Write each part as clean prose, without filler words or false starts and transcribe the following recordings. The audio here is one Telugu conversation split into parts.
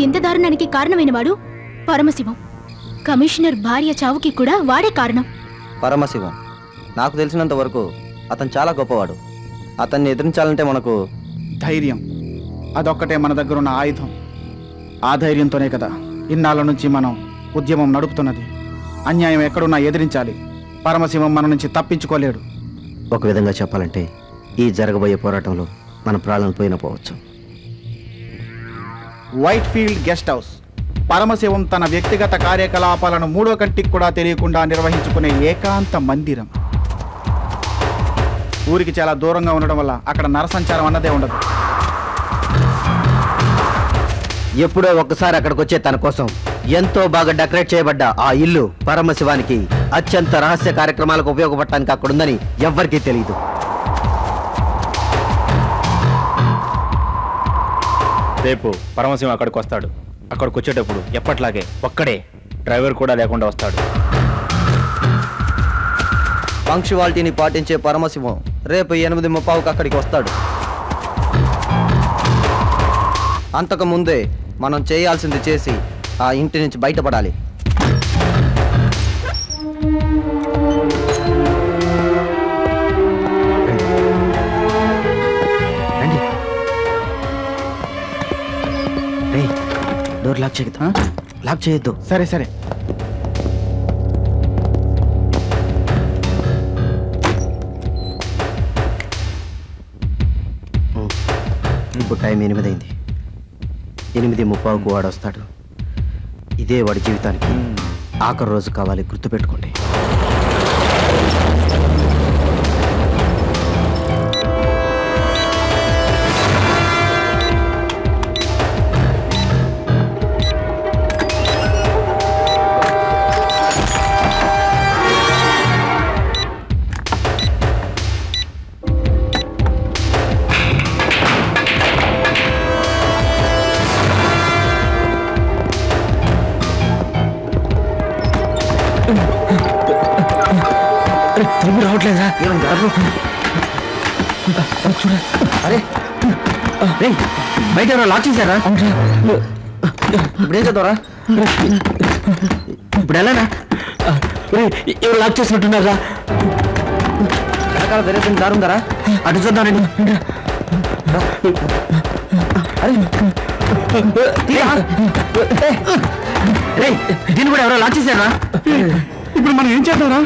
ఎంత దారుణానికి కారణమైన వాడు పరమశివం. కమిషనర్ భార్య చావుకి కూడా వాడే కారణం. పరమశివం నాకు తెలిసినంత వరకు అతను చాలా గొప్పవాడు. అతన్ని ఎదిరించాలంటే మనకు ధైర్యం అదొక్కటే మన దగ్గర ఉన్న ఆయుధం. ఆ ధైర్యంతోనే కదా ఇన్నాళ్ళ నుంచి మనం ఉద్యమం నడుపుతున్నది. అన్యాయం ఎక్కడున్నా ఎదిరించాలి. పరమశివం మన నుంచి తప్పించుకోలేడు. ఒక విధంగా చెప్పాలంటే ఈ జరగబోయే పోరాటంలో మన ప్రాణాలను పోయినా పోవచ్చు. White field guest house Paramasivam తన వ్యక్తిగత కార్యకలాపాలను మూడో కంటికి కూడా తెలియకుండా నిర్వహించుకునే ఏకాంత మందిరం. ఊరికి చాలా దూరంగా ఉండడం వల్ల అక్కడ నరసంచారం అన్నదే ఉండదు. ఎప్పుడో ఒక్కసారి అక్కడికి వచ్చే తన కోసం ఎంతో బాగా డెకరేట్ చేయబడ్డ ఆ ఇల్లు పరమశివానికి అత్యంత రహస్య కార్యక్రమాలకు ఉపయోగపడటానికి అక్కడుందని ఎవ్వరికీ తెలియదు. రేపు పరమశివం అక్కడికి వస్తాడు. అక్కడికి వచ్చేటప్పుడు ఎప్పట్లాగే ఒక్కడే, డ్రైవర్ కూడా లేకుండా వస్తాడు. పంక్చువాలిటీని పాటించే పరమశివం రేపు 8:30కి అక్కడికి వస్తాడు. అంతకుముందే మనం చేయాల్సింది చేసి ఆ ఇంటి నుంచి బయటపడాలి. డోర్ లాక్ చేయొద్దు. లాక్ చేయొద్దు. సరే సరే. ఇప్పుడు టైం 8 అయింది. 8:30కు వాడు వస్తాడు. ఇదే వాడి జీవితానికి ఆఖరి రోజు కావాలి, గుర్తుపెట్టుకోండి. తలుపు రావట్లేదా? అరే బయట ఎవరో లాక్ చేశారా? ఇప్పుడేం చదవరా? ఇప్పుడు ఎలానా? ఎవరు లాక్ చేసినట్టున్నారా? వెనకాల వేరే దారుందరా? అటు చూద్దానండి. దీన్ని కూడా ఎవరో లాక్ చేశారా? ఇప్పుడు మనం ఏం చేద్దాంరా?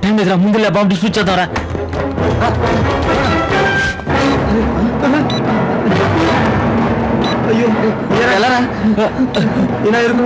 టైం లేదురా, ముందు బాబు స్విచ్ చేద్దాంరా. అయ్యో ఎలారా? ఇలా ఇరుకు.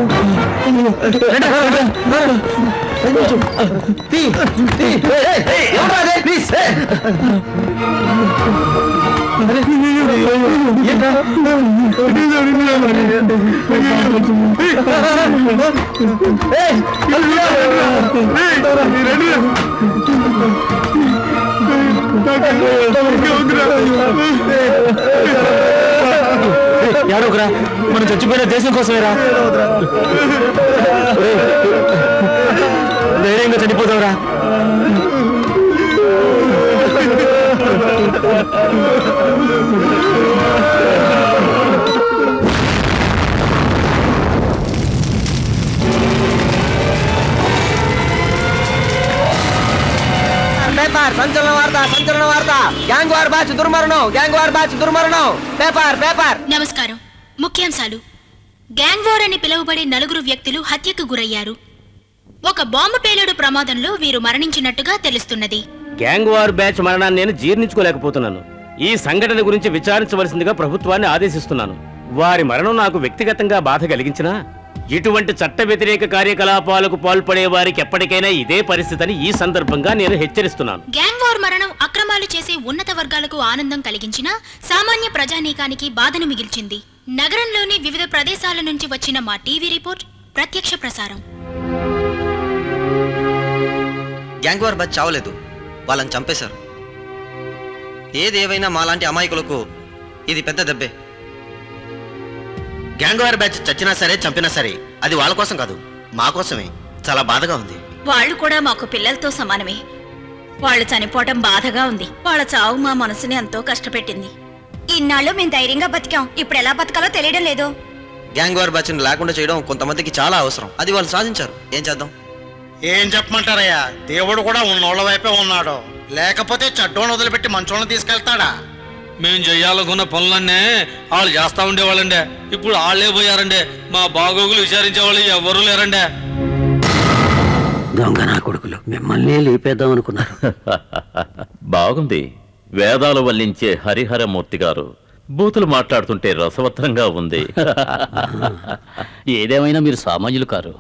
ఏడోకరా, మనం చచ్చిపోయిన దేశం కోసమేరా. ధైర్యంగా చనిపోతావురా. సంచలన వార్త, సంచలన వార్త. గ్యాంగ్ వార్ బ్యాచ్ దుర్మరణం, గ్యాంగ్ వార్ బ్యాచ్ దుర్మరణం. Paper paper. నమస్కారం. ముఖ్యాంశాలు. గ్యాంగ్ వార్ అని పిలువబడే 4 వ్యక్తులు హత్యకు గురయ్యారు. ఒక బాంబు పేలుడు ప్రమాదంలో వీరు మరణించినట్టుగా తెలుస్తున్నది. గ్యాంగ్ వార్ బ్యాచ్ మరణాన్ని నేను జీర్ణించుకోలేకపోతున్నాను. ఈ సంఘటన గురించి విచారించవలసిందిగా ప్రభుత్వాన్ని ఆదేశిస్తున్నాను. వారి మరణం నాకు వ్యక్తిగతంగా బాధ కలిగించినా ఇటువంటి చట్ట వ్యతిరేక కార్యకలాపాలకు పాల్పడే వారికి ఎప్పటికైనా ఇదే పరిస్థితిని ఈ సందర్భంగా నేను హెచ్చరిస్తున్నాను. గ్యాంగ్ వార్ మరణం అక్రమాలు చేసే ఉన్నత వర్గాలకు ఆనందం కలిగించినా సామాన్య ప్రజానీకానికి బాధను మిగిల్చింది. నగరంలోని వివిధ ప్రదేశాల నుంచి వచ్చిన మా టీవీ రిపోర్ట్ ప్రత్యక్ష ప్రసారం. గ్యాంగ్ వార్ బ్యాచ్ చావలేదు, వాళ్ళని చంపేశారు. ఏదేవైనా మాలాంటి అమాయకులకు ఇది పెద్ద దెబ్బే. గ్యాంగ్ వార్ బ్యాచ్ చచ్చినా సరే చంపినా సరే అది వాళ్ళ కోసం కాదు, మా కోసమే. చాలా బాధగా ఉంది. వాళ్ళు కూడా మాకు పిల్లలతో సమానమే. వాళ్ళు చనిపోవటం బాధగా ఉంది. వాళ్ళ చావు మా మనసుని ఎంతో కష్టపెట్టింది. ఇన్నాళ్ళు మేము ధైర్యంగా బతికాం, ఇప్పుడు ఎలా బతకాలో తెలియడం లేదు. గ్యాంగ్ వార్ బ్యాచ్ లేకుండా చేయడం కొంతమందికి చాలా అవసరం. అది వాళ్ళు సాధించారు. ఏం చేద్దాం? ఏం చెప్పమంటారయ్యా, దేవుడు కూడా ఉన్నోళ్ళ వైపే ఉన్నాడు. లేకపోతే చెడ్డోని వదిలిపెట్టి మంచోళ్ళని తీసుకెళ్తాడా? మేము చెయ్యాలనుకున్న పనులన్నీ వాళ్ళు చేస్తా ఉండేవాళ్ళండే. ఇప్పుడు వాళ్ళే పోయారండే. మా బాగోగులు విచారించే వాళ్ళు ఎవరూ లేరండే. దొంగ నా కొడుకులు మిమ్మల్ని లేపేద్దాం అనుకున్నారు. బాగుంది. వేదాలు వల్లించే హరిహరమూర్తి గారు బూతులు మాట్లాడుతుంటే రసవత్తరంగా ఉంది. ఏదేమైనా మీరు సామాన్యులు కారు.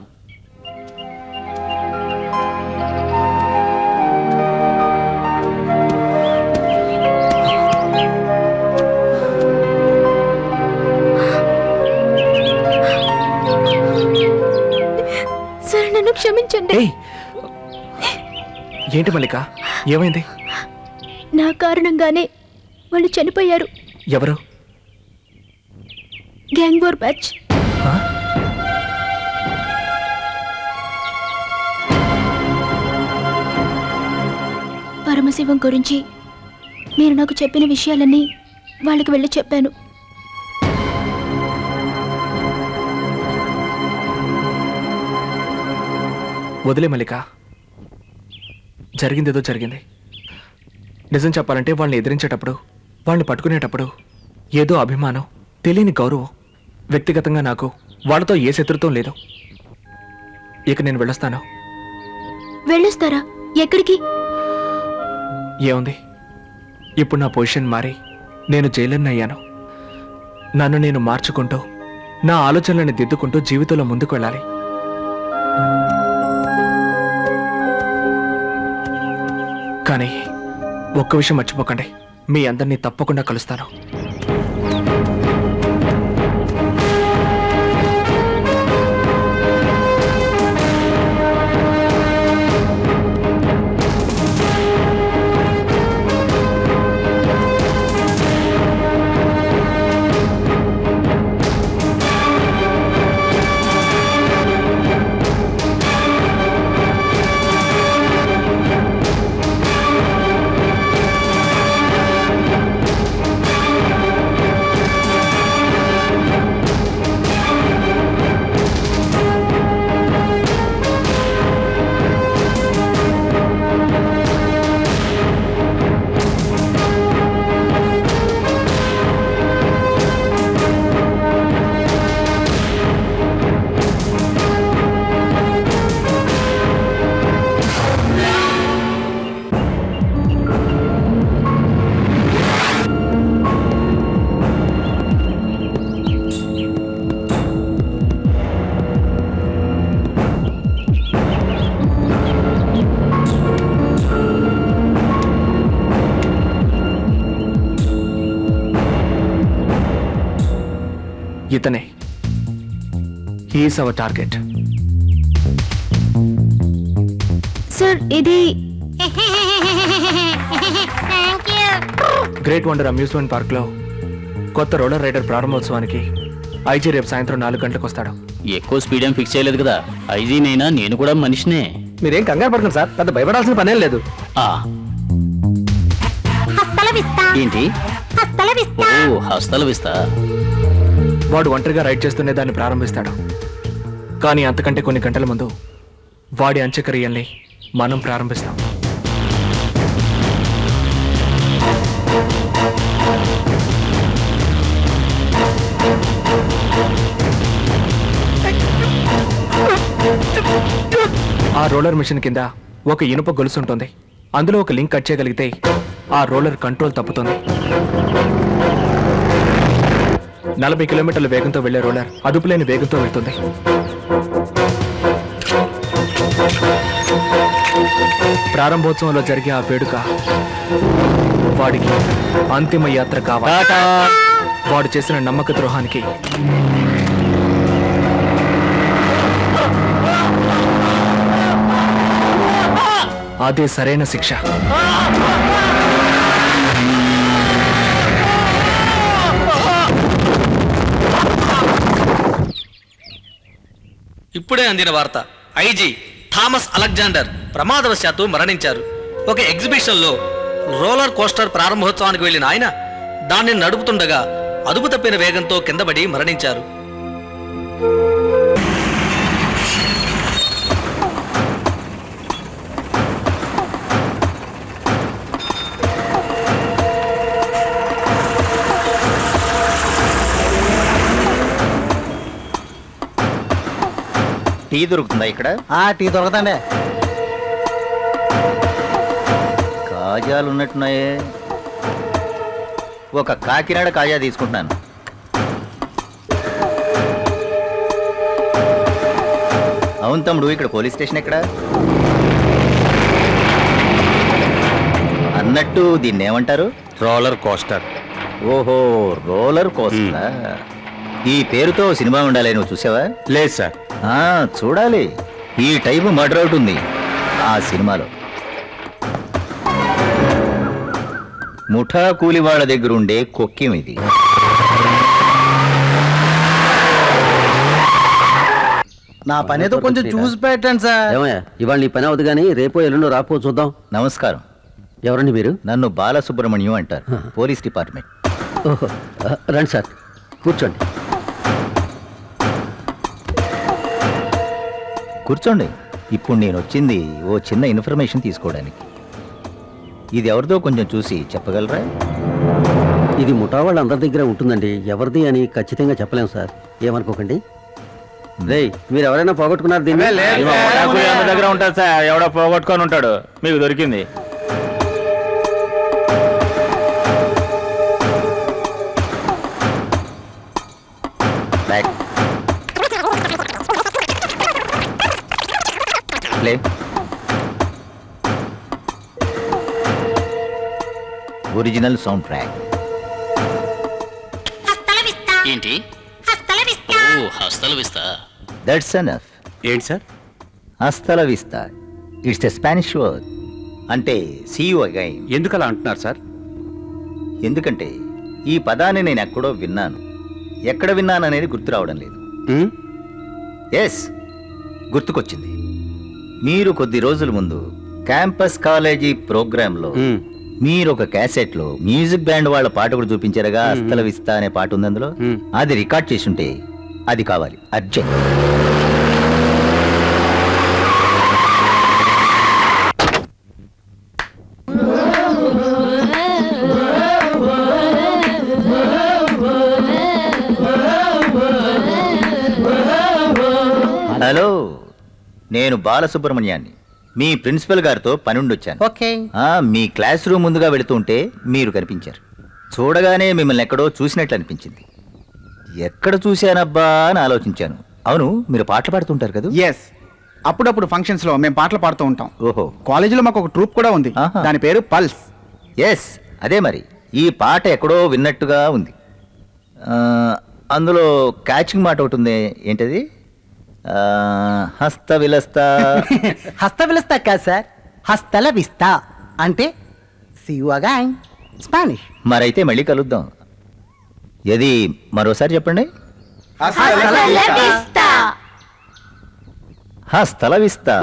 సార్ నన్ను క్షమించండి. ఏంటి మల్లిక, ఏమైంది? నా కారణంగానే వాళ్ళు చనిపోయారు. ఎవరు? Gang war batch. పరమశివం గురించి మీరు నాకు చెప్పిన విషయాలన్నీ వాళ్ళకి వెళ్ళి చెప్పాను. వదిలే మల్లిక, జరిగిందేదో జరిగింది. నిజం చెప్పాలంటే వాళ్ళని ఎదిరించేటప్పుడు, వాళ్ళని పట్టుకునేటప్పుడు ఏదో అభిమానం, తెలియని గౌరవం. వ్యక్తిగతంగా నాకు వాళ్ళతో ఏ శత్రుత్వం లేదు. ఇక నేను వెళ్ళొస్తాను. వెళ్ళొస్తారా? ఎక్కడికి? ఏముంది, ఇప్పుడు నా పొజిషన్ మారి నేను జైలర్ని అయ్యాను. నన్ను నేను మార్చుకుంటూ, నా ఆలోచనలను దిద్దుకుంటూ జీవితంలో ముందుకు వెళ్ళాలి. కానీ ఒక్క విషయం మర్చిపోకండి, మీ అందరినీ తప్పకుండా కలుస్తాను. ఇతనే, హీఈస్ అవర్ టార్గెట్. సార్ ఇది గ్రేట్ వండర్ అమ్యూజ్మెంట్ పార్క్ లో కొత్త రోలర్ రైడర్ ప్రారంభోత్సవానికి ఐజీ రేపు సాయంత్రం 4 గంటలకు వస్తాడు. ఎక్కువ స్పీడ్ ఏం ఫిక్స్ చేయలేదు కదా. ఐజీనైనా నేను కూడా మనిషినే. మీరేం కంగారు పడకండి సార్, పెద్ద భయపడాల్సిన పనేం లేదు. ఏంటి? ఓ, హస్తల విస్తా. వాడు ఒంటరిగా రైడ్ చేస్తూనే దాన్ని ప్రారంభిస్తాడు. కానీ అంతకంటే కొన్ని గంటల ముందు వాడి అంత్యక్రియల్ని మనం ప్రారంభిస్తాం. ఆ రోలర్ మిషన్ కింద ఒక ఇనుప గొలుసు ఉంటుంది. అందులో ఒక లింక్ కట్ చేయగలిగితే ఆ రోలర్ కంట్రోల్ తప్పుతుంది. 40 కిలోమీటర్ల వేగంతో వెళ్లే రోలర్ అదుపులేని వేగంతో వెళ్తుంది. ప్రారంభోత్సవంలో జరిగే ఆ వేడుక వాడికి అంతిమ యాత్ర కావాలి. వాడు చేసిన నమ్మక ద్రోహానికి అదే సరైన శిక్ష. ఇప్పుడే అందిన వార్త. ఐజీ థామస్ అలెగ్జాండర్ ప్రమాదవశాత్తు మరణించారు. ఒక ఎగ్జిబిషన్లో రోలర్ కోస్టర్ ప్రారంభోత్సవానికి వెళ్లిన ఆయన దాన్ని నడుపుతుండగా అదుపు తప్పిన వేగంతో కిందపడి మరణించారు. టీ దొరుకుతుందా ఇక్కడ? టీ దొరకదండి. కాజాలు ఉన్నట్టున్నాయే. ఒక కాకినాడ కాజా తీసుకుంటున్నాను. అవును తమ్ముడు, ఇక్కడ పోలీస్ స్టేషన్ ఎక్కడ? అన్నట్టు దీన్ని ఏమంటారు? Roller coaster. ఓహో, రోలర్ కోస్టర్. ఈ పేరుతో సినిమా ఉండాలి, నువ్వు చూసావా? లేదు సార్. చూడాలి. ఈ టైపు మర్డర్ అవుట్ ఉంది ఆ సినిమాలో. ముఠా కూలి వాళ్ళ దగ్గర ఉండే కొక్కెం ఇది. నా పని ఏదో కొంచెం చూసి పెట్టండి సార్. ఏమయ్యా, ఇవాళ నీ పని అవుతుంది కానీ రేపో ఎల్లుండో రాపో చూద్దాం. నమస్కారం. ఎవరండి మీరు? నన్ను బాలసుబ్రహ్మణ్యం అంటారు, పోలీస్ డిపార్ట్మెంట్. ఓహో, రండి సార్, కూర్చోండి. కూర్చోండి. ఇప్పుడు నేను వచ్చింది ఓ చిన్న ఇన్ఫర్మేషన్ తీసుకోవడానికి. ఇది ఎవరిదో కొంచెం చూసి చెప్పగలరా? ఇది ముఠా వాళ్ళందరి దగ్గర ఉంటుందండి. ఎవరిది అని ఖచ్చితంగా చెప్పలేము సార్, ఏమనుకోకండి. రేయ్, మీరు ఎవరైనా పోగొట్టుకున్నారు దీన్ని? దగ్గర ఉంటారు సార్, ఎవడో పోగొట్టుకొని ఉంటాడు, మీకు దొరికింది. Original sound track. ఏంటి? Hasta la vista. That's enough. ఏంటి sir? Hasta la vista, it's a Spanish word. అంటే సీ యు అగైన్. ఎందుకు అలా అంటున్నారు సార్? ఎందుకంటే ఈ పదాన్ని నేను ఎక్కడో విన్నాను. ఎక్కడ విన్నాను అనేది గుర్తు రావడం లేదు. ఎస్, గుర్తుకొచ్చింది. మీరు కొద్ది రోజుల ముందు క్యాంపస్ కాలేజీ ప్రోగ్రాంలో మీరు ఒక క్యాసెట్ లో మ్యూజిక్ బ్యాండ్ వాళ్ళ పాట కూడా చూపించారుగా, హస్తల విస్తా అనే పాట ఉంది అందులో. అది రికార్డ్ చేసి ఉంటే అది కావాలి, అర్జెంట్. హలో, నేను బాలసుబ్రహ్మణ్యాన్ని, మీ ప్రిన్సిపల్ గారితో పనుండొచ్చాను. ఓకే. మీ క్లాస్ రూమ్ ముందుగా వెళుతుంటే మీరు కనిపించారు. చూడగానే మిమ్మల్ని ఎక్కడో చూసినట్లు అనిపించింది. ఎక్కడ చూశానబ్బా అని ఆలోచించాను. అవును, మీరు పాటలు పాడుతుంటారు కదా? ఎస్, అప్పుడప్పుడు ఫంక్షన్స్ లో మేము పాటలు పాడుతూ ఉంటాం. ఓహో. కాలేజీలో మాకు ఒక ట్రూప్ కూడా ఉంది, దాని పేరు పల్స్. ఎస్, అదే మరి. ఈ పాట ఎక్కడో విన్నట్టుగా ఉంది. అందులో క్యాచింగ్ మాట ఒకటి ఉంది, ఏంటది? హస్త విలస్తా. హస్త విలస్తా కాదు సార్, హస్తల విస్తా అంటే సీ యు అగైన్, స్పానిష్. మరైతే మళ్ళీ కలుద్దాం. ఇది మరోసారి చెప్పండి. హస్తల విస్తా.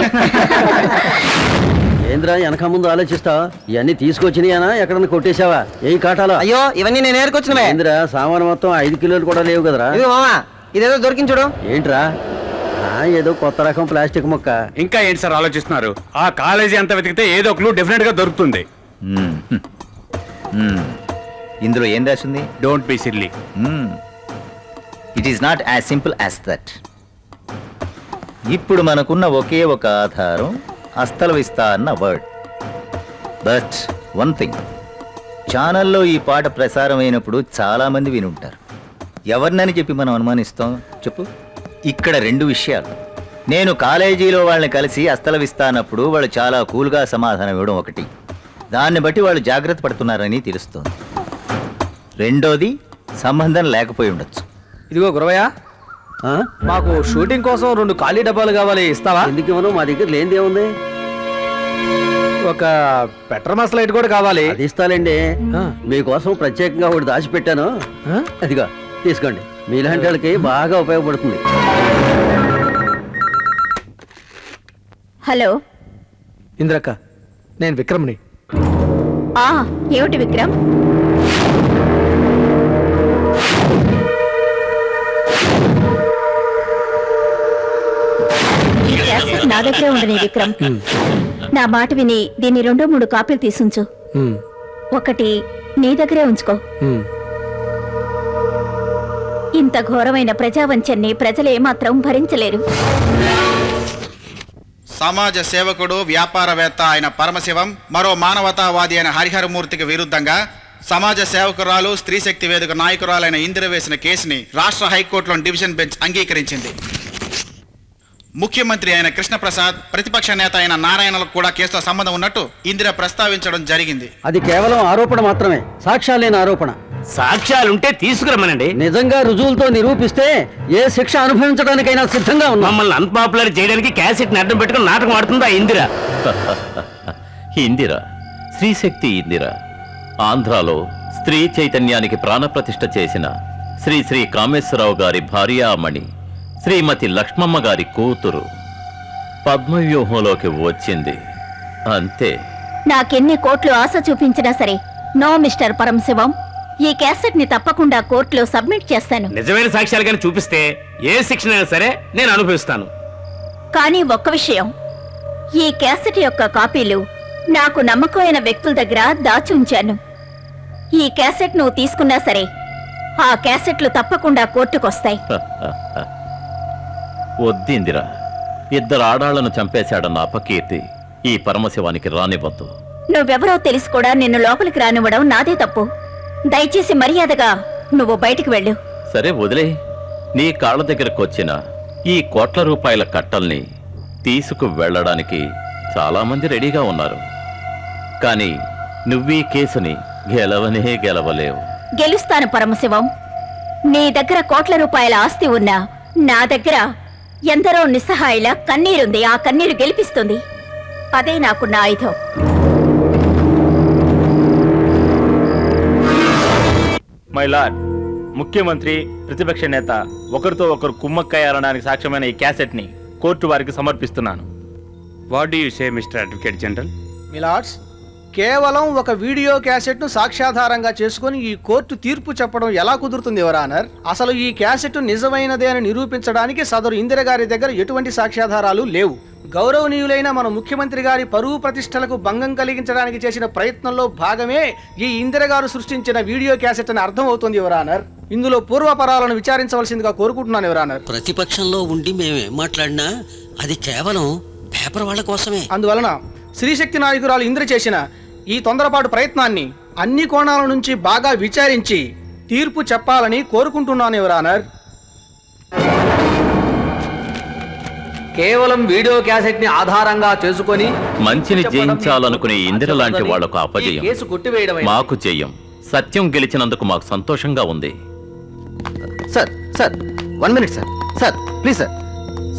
ఏంద్రా వెనక ముందు ఆలోచిస్తా? ఇవన్నీ తీసుకొచ్చినాయనా ఎక్కడన్నా కొట్టేశావా? ఏ కాటాలో? అయ్యో, ఇవన్నీ నేను ఏరుకొచ్చినవే. ఏంద్రా సామాను మొత్తం 5 కిలోలు కూడా లేవు కదరా? ఇదేదో దొరికింది చూడు. ఏంట్రా? ఏదో కొత్త రకం ప్లాస్టిక్ మొక్క. ఇంకా ఏంటి సార్ ఆలోచిస్తున్నారు? ఆ కాలేజీ అంతా వెతికితే ఏదో క్లూ డెఫినెట్ గా దొరుకుతుంది. ఇందులో ఏం రాసింది? Don't be silly. It is not as simple as that. ఇప్పుడు మనకున్న ఒకే ఒక ఆధారం హస్తల విస్తా అన్న వర్డ్. బట్ వన్ థింగ్, ఛానల్లో ఈ పాట ప్రసారం అయినప్పుడు చాలా మంది విని ఉంటారు. ఎవరినని చెప్పి మనం అనుమానిస్తాం చెప్పు? ఇక్కడ 2 విషయాలు. నేను కాలేజీలో వాళ్ళని కలిసి హస్తల విస్తా అన్నప్పుడు వాళ్ళు చాలా కూల్గా సమాధానం ఇవ్వడం ఒకటి. దాన్ని బట్టి వాళ్ళు జాగ్రత్త పడుతున్నారని తెలుస్తోంది. రెండోది, సంబంధం లేకపోయి ఉండొచ్చు. ఇదిగో గురవయ్య, మాకు షూటింగ్ కోసం 2 ఖాళీ డబ్బాలు కావాలి, ఇస్తావా? ఎందుకు ఇవ్వను, మా దగ్గర లేనిది ఏముంది? ఒక పెట్రోమాస్ లైట్ కూడా కావాలి. అది ఇస్తానండి, మీకోసం ప్రత్యేకంగా ఒకటి దాచిపెట్టాను. అదిగా తీసుకోండి, మీలాంటి వాళ్ళకి బాగా ఉపయోగపడుతుంది. హలో ఇంద్రక్క, నేను విక్రమ్ని. ఏమిటి విక్రమ్? నా దగ్గరే ఉండని విక్రమ్. నా మాట విని దీన్ని 2-3 కాపీలు తీసుంచు. ఒకటి నీ దగ్గరే ఉంచుకో. ఇంత ఘోరమైన ప్రజావంచన్ని ప్రజలు ఏమాత్రం భరించలేరు. సమాజ సేవకుడు వ్యాపారవేత్త అయిన పరమశివం మరో మానవతావాది అయిన హరిహరమూర్తికి విరుద్ధంగా సమాజ సేవకురాలు స్త్రీశక్తి వేదిక నాయకురాలైన ఇందిర వేసిన కేసుని రాష్ట్ర హైకోర్టులోని డివిజన్ బెంచ్ అంగీకరించింది. ముఖ్యమంత్రి అయిన కృష్ణప్రసాద్, ప్రతిపక్ష నేత అయిన నారాయణలకు కూడా కేసుతో సంబంధం ఉన్నట్టు ఇందిర ప్రస్తావించడం జరిగింది. అది కేవలం ఆరోపణ మాత్రమే, సాక్ష్యాలు లేని ఆరోపణ. సాక్ష్యాలుంటే తీసుకురమ్మనండి. నిజంగా రుజువులతో నిరూపిస్తే ఏ శిక్ష అనుభవించడానికైనా సిద్ధంగా ఉన్నాం. మమ్మల్ని అన్పాపులర్ చేయడానికి క్యాసెట్ ని అడ్డం పెట్టుకుని నాటకం ఆడుతుందా ఇందిర? ఇందిర, స్త్రీశక్తి ఇందిర, ఆంధ్రాలో స్త్రీ చైతన్యానికి ప్రాణప్రతిష్ఠ చేసిన శ్రీ శ్రీ కామేశ్వరరావు గారి భార్యామణి శ్రీమతి లక్ష్మమ్మ గారి కూతురు. పద్మవ్యూహంలోకి వచ్చింది అంతే. నాకెన్ని కోట్లు ఆశ చూపించినా సరే నో మిస్టర్ పరమశివం, ఈ క్యాసెట్ ని తప్పకుండా కోర్టులో సబ్మిట్ చేస్తాను. నిజమైన సాక్ష్యాలు కానీ చూపిస్తే ఏ శిక్షణ అయినా సరే నేను అనుభవిస్తాను. కానీ ఒక్క విషయం, ఈ క్యాసెట్ యొక్క కాపీలు నాకు నమ్మకమైన వ్యక్తుల దగ్గర దాచి ఉంచాను. ఈ క్యాసెట్ నువ్వు తీసుకున్నా సరే ఆ క్యాసెట్లు తప్పకుండా కోర్టుకొస్తాయి. వద్దిందిరా, 2 ఆడాళ్లను చంపేశాడన్న అపకీర్తి ఈ పరమశివానికి రానివ్వద్దు. నువ్వెవరో తెలిసి కూడా నిన్ను లోపలికి రానివ్వడం నాదే తప్పు. దయచేసి మర్యాదగా నువ్వు బయటికి వెళ్ళు. సరే వదిలే. నీ కాళ్ళ దగ్గరకు వచ్చిన ఈ కోట్ల రూపాయల కట్టల్ని తీసుకు వెళ్ళడానికి చాలా మంది రెడీగా ఉన్నారు. కానీ నువ్వీ కేసుని గెలవనే గెలవలేవు. గెలుస్తాను పరమశివం. నీ దగ్గర కోట్ల రూపాయల ఆస్తి ఉన్నా నా దగ్గర ఎందరో నిస్సహాయుల కన్నీరుంది. ఆ కన్నీరు గెలిపిస్తుంది. అదే నాకున్న ఆయుధం. మై లార్డ్, ముఖ్యమంత్రి, ప్రతిపక్ష నేత ఒకరితో ఒకరు కుమ్మక్కయ్యారనడానికి సాక్ష్యమైన ఈ క్యాసెట్ ని కోర్టు వారికి సమర్పిస్తున్నాను. What do you say mister advocate general? Milords, కేవలం ఒక వీడియో క్యాసెట్ ను సాక్ష్యాధారంగా చేసుకుని ఈ కోర్టు తీర్పు చెప్పడం ఎలా కుదురుతుంది యువర్ ఆనర్? అసలు ఈ క్యాసెట్ నిజమైనదే అని నిరూపించడానికి సదరు ఇందిర గారి దగ్గర ఎటువంటి సాక్ష్యాధారాలు లేవు. గౌరవనీయులైన మన ముఖ్యమంత్రి గారి పరువు ప్రతిష్టలకు భంగం కలిగించడానికి చేసిన ప్రయత్నంలో భాగమే ఈ ఇందిర గారు సృష్టించిన వీడియో క్యాసెట్ అని అర్థం అవుతుంది యువర్ ఆనర్. ఇందులో పూర్వపరాలను విచారించవలసిందిగా కోరుకుంటున్నాను యువర్ ఆనర్. ప్రతిపక్షంలో ఉండి మేమే మాట్లాడినా అది కేవలం పేపర్ వాళ్ళ కోసమే. అందువలన స్త్రీశక్తి నాయకురాలు ఇంద్ర చేసిన ఈ తొందరపాటు ప్రయత్నాన్ని అన్ని కోణాల నుంచి బాగా విచారించి తీర్పు చెప్పాలని కోరుకుంటున్నాను యువర్ ఆనర్. కేవలం వీడియో క్యాసెట్ ని ఆధారంగా చేసుకొని మంచిని జయించాలనుకునే ఇందిర లాంటి వాళ్లకు అపజయం, మాకు జయం. సత్యం గెలిచినందుకు మాకు సంతోషంగా ఉంది. Sir sir 1 minute sir. Sir please sir.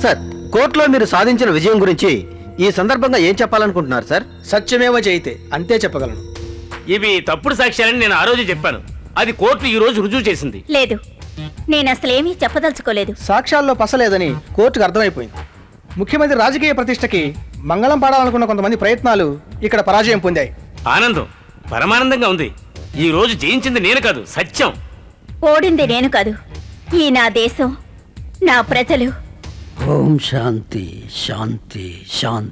Sir, కోర్టులో మీరు సాధించిన విజయం గురించి ఈ సందర్భంగా ఏం చెప్పాలనుకుంటున్నారు సార్? సత్యమేవ జయితే, అంతే చెప్పగలను. ఇవి తప్పుడు సాక్ష్యాలని నేను ఆ రోజు చెప్పాను. అది కోర్టు ఈ రోజు రుజువు చేసింది. లేదు, నేను అసలేమీ చెప్పదలుచుకోలేదు. సాక్ష్యాల్లో పసలేదని కోర్టుకు అర్థమైపోయింది. ముఖ్యమంత్రి రాజకీయ ప్రతిష్టకి మంగళం పాడాలనుకున్న కొంతమంది ప్రయత్నాలు ఇక్కడ పరాజయం పొందాయి. ఆనందం, పరమానందంగా ఉంది. ఈ రోజు జయించింది నేను కాదు, సత్యం. ఓడింది నేను కాదు, ఈ నా దేశం, నా ప్రజలు. ఓం శాంతి శాంతి శాంతి.